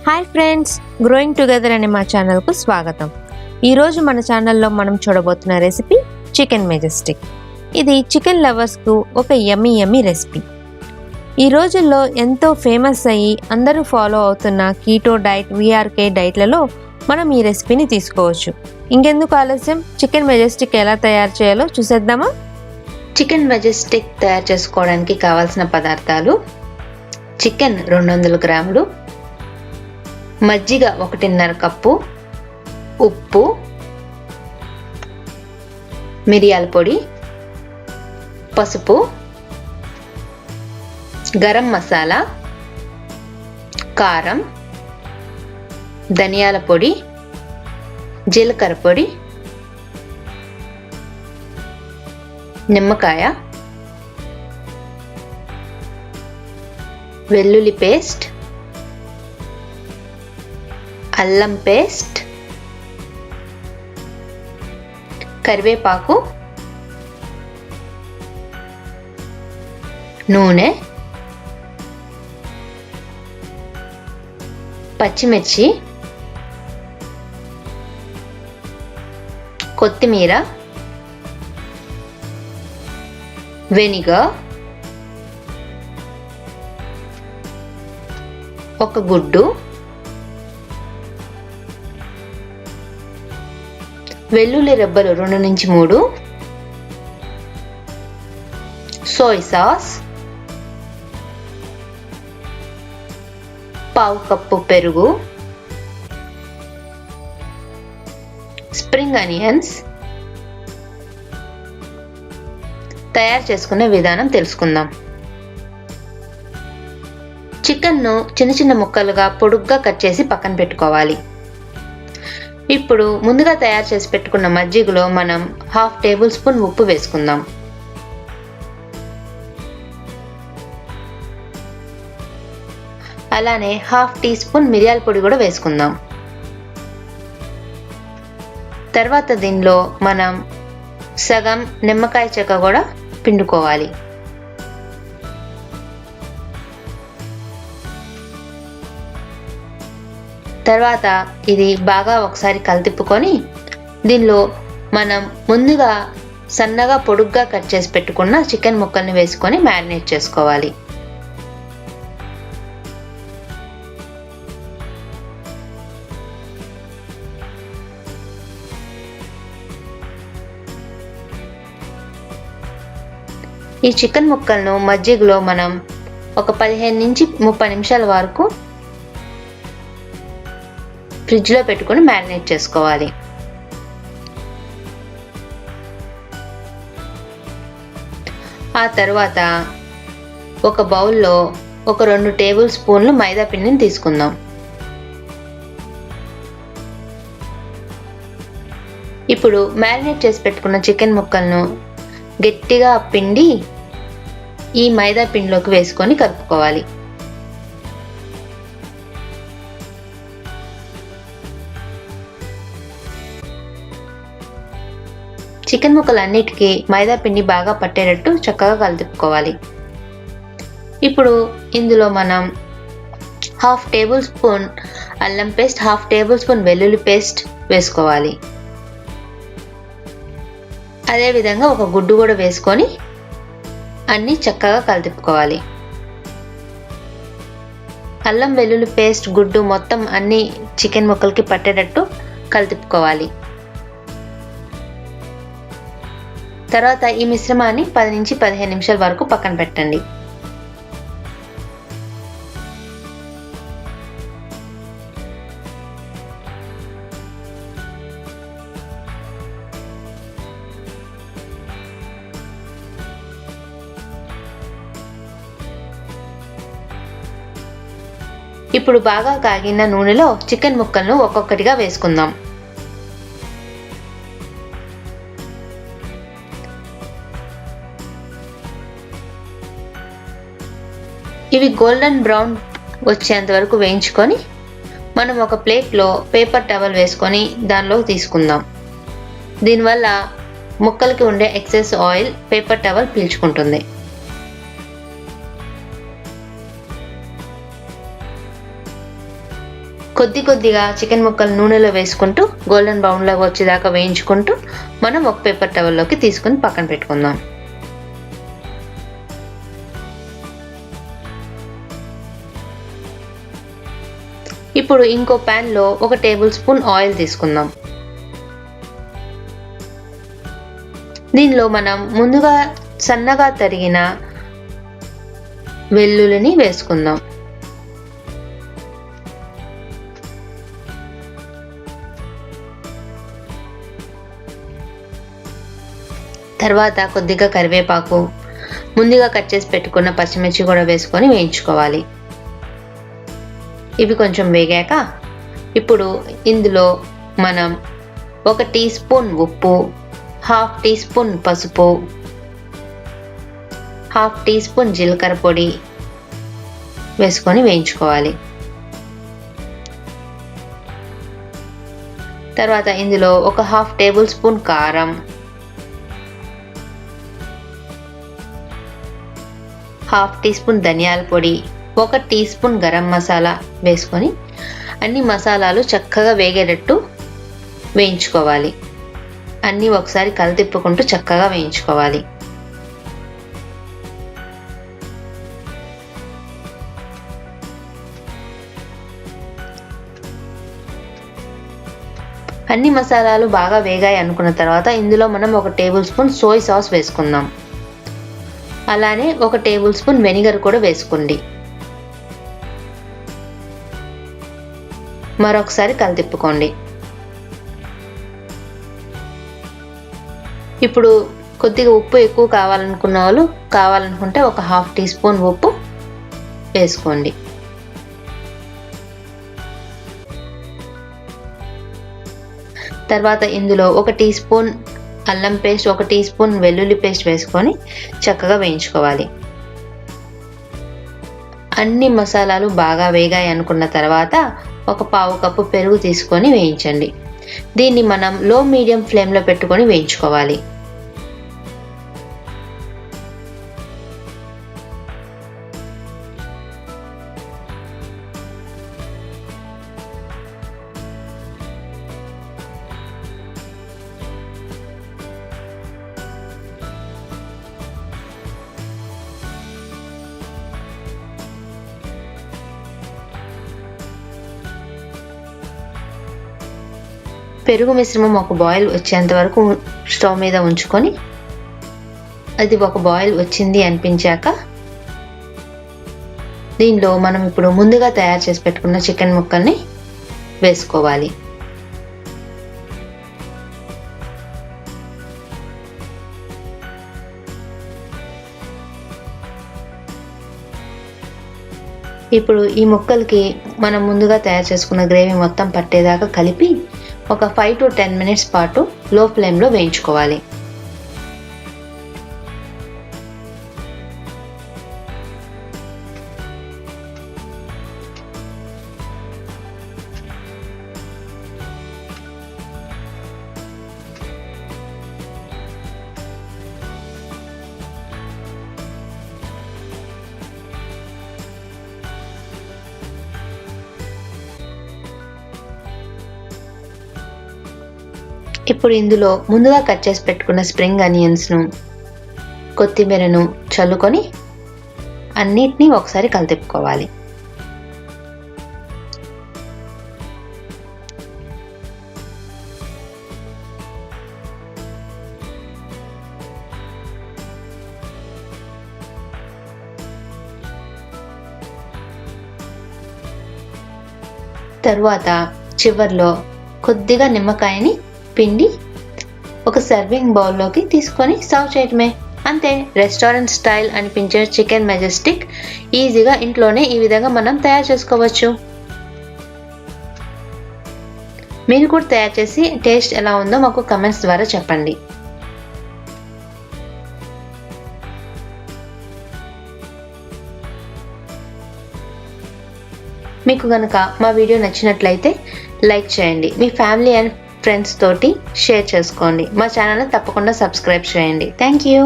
Hi friends, growing together అనే మా ఛానల్కు స్వాగతం. ఈరోజు మన ఛానల్లో మనం చూడబోతున్న రెసిపీ చికెన్ మెజెస్టిక్. ఇది చికెన్ లవర్స్కు ఒక యమ్మీ రెసిపీ. ఈ రోజుల్లో ఎంతో ఫేమస్ అయ్యి అందరూ ఫాలో అవుతున్న కీటో డైట్, VRK డైట్లలో మనం ఈ రెసిపీని తీసుకోవచ్చు. ఇంకెందుకు ఆలస్యం, చికెన్ మెజెస్టిక్ ఎలా తయారు చేయాలో చూసేద్దామా? చికెన్ మెజెస్టిక్ తయారు చేసుకోవడానికి కావాల్సిన పదార్థాలు: చికెన్ 200 గ్రాములు, మజ్జిగ 1.5 కప్పు, ఉప్పు, మిరియాల పొడి, పసుపు, గరం మసాలా, కారం, ధనియాల పొడి, జీలకర్ర పొడి, నిమ్మకాయ, వెల్లుల్లి పేస్ట్, అల్లం పేస్ట్, కరివేపాకు, నూనె, పచ్చిమిర్చి, కొత్తిమీర, వెనిగర్, ఒక గుడ్డు, వెల్లుల్లి రెబ్బలు 2 నుంచి 3, సోయ్ సాస్, పావు కప్పు పెరుగు, స్ప్రింగ్ ఆనియన్స్. తయారు చేసుకునే విధానం తెలుసుకుందాం. చికెన్ను చిన్న చిన్న ముక్కలుగా పొడుగ్గా కట్ చేసి పక్కన పెట్టుకోవాలి. ఇప్పుడు ముందుగా తయారు చేసి పెట్టుకున్న మజ్జిగలో మనం 1/2 టేబుల్ స్పూన్ ఉప్పు వేసుకుందాం. అలానే 1/2 టీ స్పూన్ మిరియాల పొడి కూడా వేసుకుందాం. తర్వాత దీనిలో మనం సగం నిమ్మకాయ చెక్క కూడా పిండుకోవాలి. తర్వాత ఇది బాగా ఒకసారి కలితిప్పుకొని దీనిలో మనం ముందుగా సన్నగా పొడుగ్గా కట్ చేసి పెట్టుకున్న చికెన్ ముక్కల్ని వేసుకొని మ్యారినేట్ చేసుకోవాలి. ఈ చికెన్ ముక్కలను మజ్జిగలో మనం ఒక 15 నుంచి 30 నిమిషాల వరకు ఫ్రిడ్జ్లో పెట్టుకొని మ్యారినేట్ చేసుకోవాలి. ఆ తర్వాత ఒక బౌల్లో ఒక 2 టేబుల్ స్పూన్లు మైదా పిండిని తీసుకుందాం. ఇప్పుడు మ్యారినేట్ చేసి పెట్టుకున్న చికెన్ ముక్కలను గట్టిగా పిండి ఈ మైదా పిండిలోకి వేసుకొని కలుపుకోవాలి. చికెన్ ముక్కలన్నిటికీ మైదా పిండి బాగా పట్టేటట్టు చక్కగా కలుపుకోవాలి. ఇప్పుడు ఇందులో మనం 1/2 టేబుల్ స్పూన్ అల్లం పేస్ట్, 1/2 టేబుల్ స్పూన్ వెల్లుల్లి పేస్ట్ వేసుకోవాలి. అదేవిధంగా ఒక గుడ్డు కూడా వేసుకొని అన్నీ చక్కగా కలుపుకోవాలి. అల్లం వెల్లుల్లి పేస్ట్, గుడ్డు మొత్తం అన్ని చికెన్ ముక్కలకి పట్టేటట్టు కలుపుకోవాలి. తర్వాత ఈ మిశ్రమాన్ని 10 నుంచి 15 నిమిషాల వరకు పక్కన పెట్టండి. ఇప్పుడు బాగా కాగిన నూనెలో చికెన్ ముక్కలను ఒక్కొక్కటిగా వేసుకుందాం. ఇవి గోల్డెన్ బ్రౌన్ వచ్చేంత వరకు వేయించుకొని మనం ఒక ప్లేట్లో పేపర్ టవల్ వేసుకొని దానిలోకి తీసుకుందాం. దీనివల్ల ముక్కలకి ఉండే ఎక్సెస్ ఆయిల్ పేపర్ టవల్ పీల్చుకుంటుంది. కొద్దిగా చికెన్ ముక్కలు నూనెలో వేసుకుంటూ గోల్డెన్ బ్రౌన్ లాగా వచ్చేదాకా వేయించుకుంటూ మనం ఒక పేపర్ టవల్లోకి తీసుకుని పక్కన పెట్టుకుందాం. ఇప్పుడు ఇంకో ప్యాన్లో 1 టేబుల్ స్పూన్ ఆయిల్ తీసుకుందాం. దీనిలో మనం ముందుగా సన్నగా తరిగిన వెల్లుల్లిని వేసుకుందాం. తర్వాత కొద్దిగా కరివేపాకు, ముందుగా కట్ చేసి పెట్టుకున్న పచ్చిమిర్చి కూడా వేసుకొని వేయించుకోవాలి. ఇవి కొంచెం వేగాక ఇప్పుడు ఇందులో మనం 1 టీ స్పూన్ ఉప్పు, 1/2 టీ స్పూన్ పసుపు, 1/2 టీ స్పూన్ జీలకర్ర పొడి వేసుకొని వేయించుకోవాలి. తర్వాత ఇందులో 1/2 టేబుల్ స్పూన్ కారం, 1/2 టీ స్పూన్ ధనియాల పొడి, 1 టీ స్పూన్ గరం మసాలా వేసుకొని అన్ని మసాలాలు చక్కగా వేగేటట్టు వేయించుకోవాలి. అన్నీ ఒకసారి కలతిప్పుకుంటూ చక్కగా వేయించుకోవాలి. అన్ని మసాలాలు బాగా వేగాయి అనుకున్న తర్వాత ఇందులో మనం 1 టేబుల్ స్పూన్ సోయ్ సాస్ వేసుకుందాం. అలానే 1 టేబుల్ స్పూన్ వెనిగర్ కూడా వేసుకోండి. మరొకసారి కలతిప్పుకోండి. ఇప్పుడు కొద్దిగా ఉప్పు ఎక్కువ కావాలనుకున్న వాళ్ళు కావాలనుకుంటే 1/2 టీ స్పూన్ ఉప్పు వేసుకోండి. తర్వాత ఇందులో 1 టీ స్పూన్ అల్లం పేస్ట్, 1 టీ స్పూన్ వెల్లుల్లి పేస్ట్ వేసుకొని చక్కగా వేయించుకోవాలి. అన్ని మసాలాలు బాగా వేగాయి అనుకున్న తర్వాత 1/4 కప్పు పెరుగు తీసుకొని వేయించండి. దీన్ని మనం లో మీడియం ఫ్లేమ్లో పెట్టుకొని వేయించుకోవాలి. పెరుగు మిశ్రమం ఒక బాయిల్ వచ్చేంత వరకు స్టవ్ మీద ఉంచుకొని అది ఒక బాయిల్ వచ్చింది అనిపించాక దీనిలో మనం ఇప్పుడు ముందుగా తయారు చేసి పెట్టుకున్న చికెన్ ముక్కల్ని వేసుకోవాలి. ఇప్పుడు ఈ ముక్కలకి మనం ముందుగా తయారు చేసుకున్న గ్రేవీ మొత్తం పట్టేదాకా కలిపి ఒక 5 to 10 మినిట్స్ పాటు లో ఫ్లేమ్లో వేయించుకోవాలి. ఇప్పుడు ఇందులో ముందుగా కట్ చేసి పెట్టుకున్న స్ప్రింగ్ ఆనియన్స్ను, కొత్తిమీరను చల్లుకొని అన్నిటినీ ఒకసారి కలితిప్పుకోవాలి. తరువాత చివర్లో కొద్దిగా నిమ్మకాయని పిండి ఒక సర్వింగ్ బౌల్లోకి తీసుకొని సర్వ్ చేయటమే. అంతే, రెస్టారెంట్ స్టైల్ అనిపించే చికెన్ మెజెస్టిక్ ఈజీగా ఇంట్లోనే ఈ విధంగా మనం తయారు చేసుకోవచ్చు. మీరు కూడా తయారు చేసి టేస్ట్ ఎలా ఉందో మాకు కమెంట్స్ ద్వారా చెప్పండి. మీకు కనుక మా వీడియో నచ్చినట్లయితే లైక్ చేయండి, మీ ఫ్యామిలీ అండ్ ఫ్రెండ్స్ తోటి షేర్ చేసుకోండి, మా ఛానల్ని తప్పకుండా సబ్స్క్రైబ్ చేయండి. Thank you.